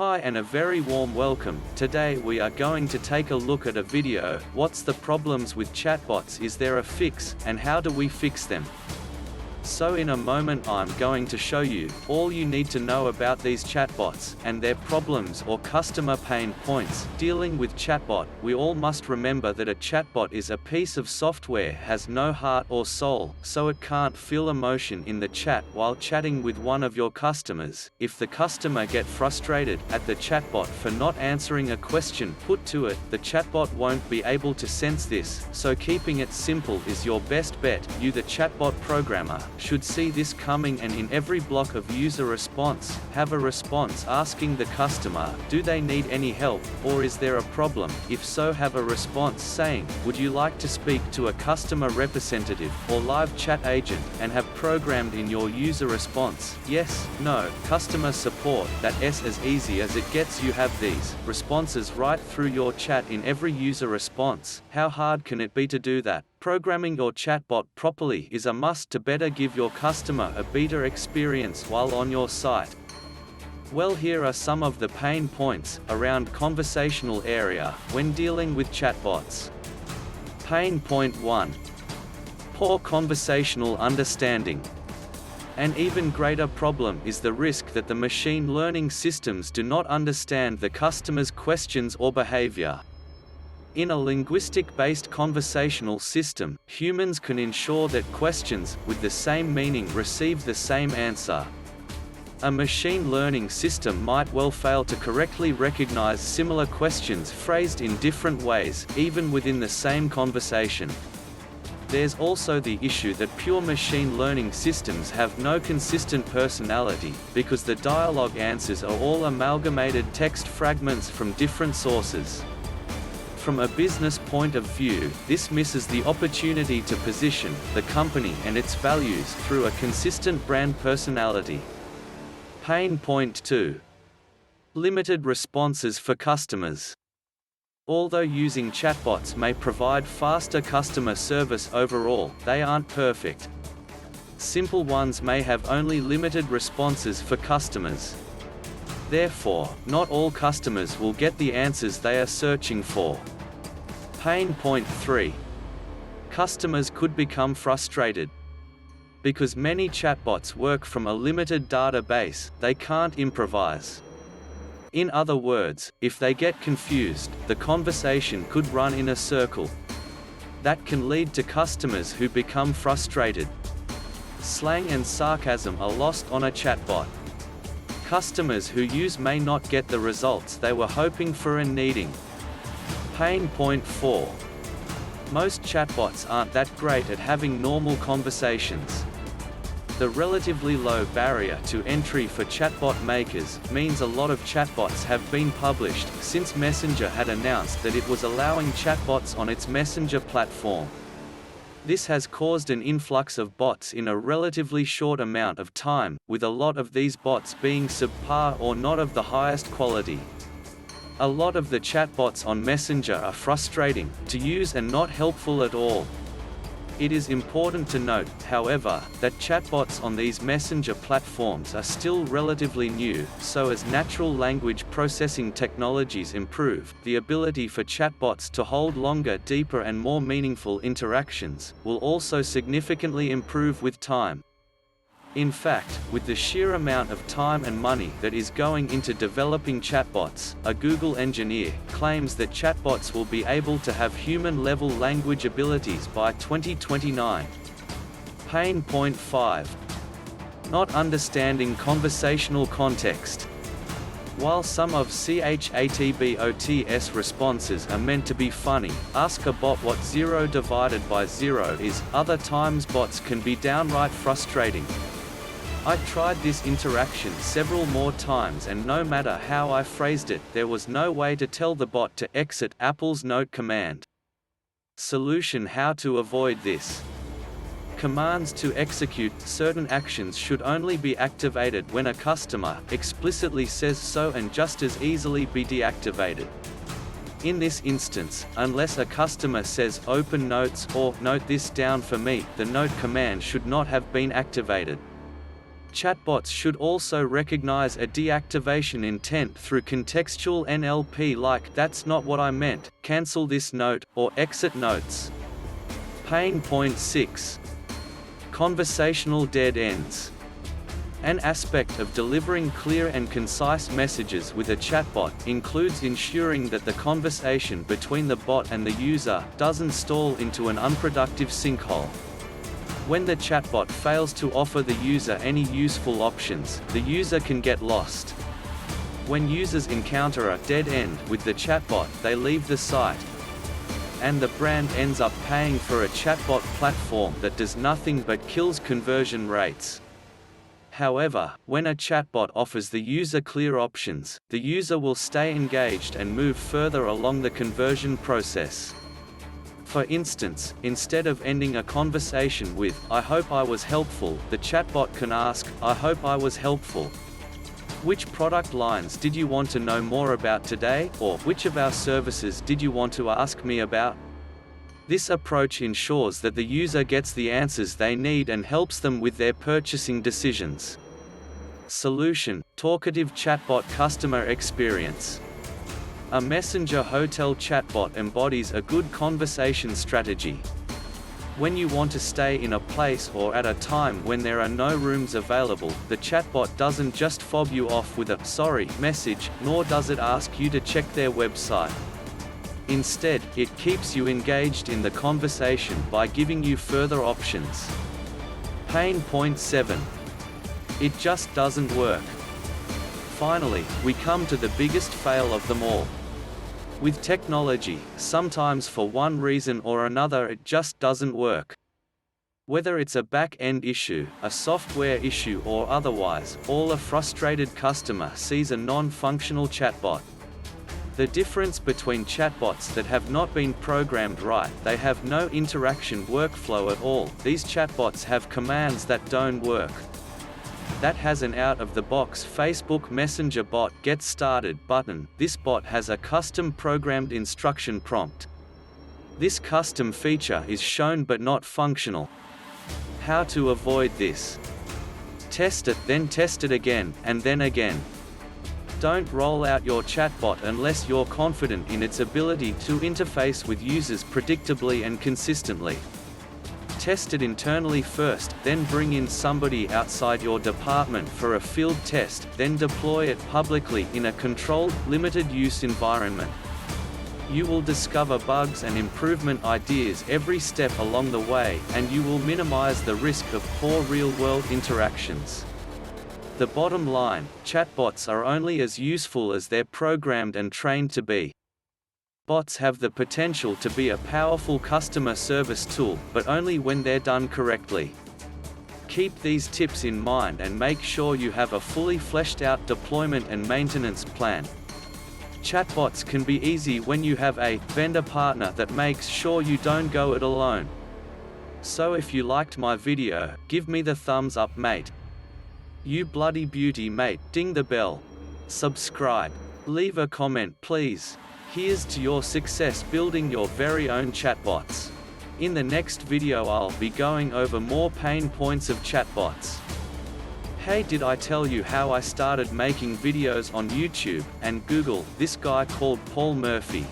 Hi and a very warm welcome. Today we are going to take a look at a video, what's the problems with chatbots, is there a fix, and how do we fix them? So in a moment I'm going to show you all you need to know about these chatbots, and their problems or customer pain points. Dealing with chatbot, we all must remember that a chatbot is a piece of software, has no heart or soul, so it can't feel emotion in the chat while chatting with one of your customers. If the customer get frustrated at the chatbot for not answering a question put to it, the chatbot won't be able to sense this, so keeping it simple is your best bet. You, the chatbot programmer, should see this coming, and in every block of user response, have a response asking the customer, do they need any help, or is there a problem? If so, have a response saying, would you like to speak to a customer representative or live chat agent, and have programmed in your user response, yes, no, customer support, that's as easy as it gets. You have these responses right through your chat in every user response. How hard can it be to do that? Programming your chatbot properly is a must to better give your customer a better experience while on your site. Well, here are some of the pain points around conversational area when dealing with chatbots. Pain point 1. Poor conversational understanding. An even greater problem is the risk that the machine learning systems do not understand the customer's questions or behavior. In a linguistic-based conversational system, humans can ensure that questions with the same meaning receive the same answer. A machine learning system might well fail to correctly recognize similar questions phrased in different ways, even within the same conversation. There's also the issue that pure machine learning systems have no consistent personality, because the dialogue answers are all amalgamated text fragments from different sources. From a business point of view, this misses the opportunity to position the company and its values through a consistent brand personality. Pain point 2. Limited responses for customers. Although using chatbots may provide faster customer service overall, they aren't perfect. Simple ones may have only limited responses for customers. Therefore, not all customers will get the answers they are searching for. Pain point 3. Customers could become frustrated. Because many chatbots work from a limited database, they can't improvise. In other words, if they get confused, the conversation could run in a circle. That can lead to customers who become frustrated. Slang and sarcasm are lost on a chatbot. Customers who use may not get the results they were hoping for and needing. Pain point 4. Most chatbots aren't that great at having normal conversations. The relatively low barrier to entry for chatbot makers means a lot of chatbots have been published since Messenger had announced that it was allowing chatbots on its Messenger platform. This has caused an influx of bots in a relatively short amount of time, with a lot of these bots being subpar or not of the highest quality. A lot of the chatbots on Messenger are frustrating to use and not helpful at all. It is important to note, however, that chatbots on these Messenger platforms are still relatively new, so as natural language processing technologies improve, the ability for chatbots to hold longer, deeper and more meaningful interactions will also significantly improve with time. In fact, with the sheer amount of time and money that is going into developing chatbots, a Google engineer claims that chatbots will be able to have human-level language abilities by 2029. Pain point 5. Not understanding conversational context. While some of chatbot's responses are meant to be funny, ask a bot what 0 divided by 0 is, other times bots can be downright frustrating. I tried this interaction several more times, and no matter how I phrased it, there was no way to tell the bot to exit Apple's Note command. Solution: how to avoid this. Commands to execute certain actions should only be activated when a customer explicitly says so, and just as easily be deactivated. In this instance, unless a customer says open notes or note this down for me, the note command should not have been activated. Chatbots should also recognize a deactivation intent through contextual NLP like "that's not what I meant, cancel this note," or exit notes. Pain point 6. Conversational dead ends. An aspect of delivering clear and concise messages with a chatbot includes ensuring that the conversation between the bot and the user doesn't stall into an unproductive sinkhole. When the chatbot fails to offer the user any useful options, the user can get lost. When users encounter a dead end with the chatbot, they leave the site, and the brand ends up paying for a chatbot platform that does nothing but kills conversion rates. However, when a chatbot offers the user clear options, the user will stay engaged and move further along the conversion process. For instance, instead of ending a conversation with "I hope I was helpful," the chatbot can ask, "I hope I was helpful. Which product lines did you want to know more about today?" or "Which of our services did you want to ask me about?" This approach ensures that the user gets the answers they need and helps them with their purchasing decisions. Solution: talkative chatbot customer experience. A messenger hotel chatbot embodies a good conversation strategy. When you want to stay in a place or at a time when there are no rooms available, the chatbot doesn't just fob you off with a "sorry" message, nor does it ask you to check their website. Instead, it keeps you engaged in the conversation by giving you further options. Pain point 7. It just doesn't work. Finally, we come to the biggest fail of them all. With technology, sometimes for one reason or another it just doesn't work. Whether it's a back-end issue, a software issue or otherwise, a frustrated customer sees a non-functional chatbot. The difference between chatbots that have not been programmed right, they have no interaction workflow at all. These chatbots have commands that don't work. That has an out-of-the-box Facebook Messenger bot "Get Started" button. This bot has a custom programmed instruction prompt. This custom feature is shown but not functional. How to avoid this? Test it, then test it again, and then again. Don't roll out your chatbot unless you're confident in its ability to interface with users predictably and consistently. Test it internally first, then bring in somebody outside your department for a field test, then deploy it publicly in a controlled, limited-use environment. You will discover bugs and improvement ideas every step along the way, and you will minimize the risk of poor real-world interactions. The bottom line: chatbots are only as useful as they're programmed and trained to be. Bots have the potential to be a powerful customer service tool, but only when they're done correctly. Keep these tips in mind and make sure you have a fully fleshed out deployment and maintenance plan. Chatbots can be easy when you have a vendor partner that makes sure you don't go it alone. So if you liked my video, give me the thumbs up, mate. You bloody beauty, mate. Ding the bell. Subscribe. Leave a comment, please. Here's to your success building your very own chatbots. In the next video I'll be going over more pain points of chatbots. Hey, did I tell you how I started making videos on YouTube and Google? This guy called Paul Murphy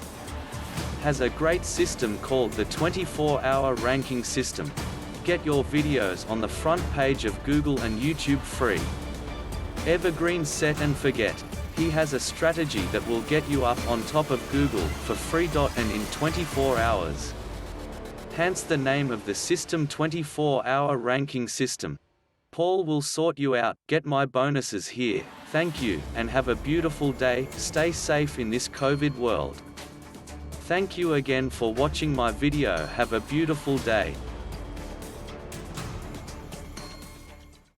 has a great system called the 24-hour ranking system. Get your videos on the front page of Google and YouTube free. Evergreen set and forget. He has a strategy that will get you up on top of Google for free and in 24 hours. Hence the name of the system, 24-hour ranking system. Paul will sort you out. Get my bonuses here. Thank you, and have a beautiful day. Stay safe in this COVID world. Thank you again for watching my video. Have a beautiful day.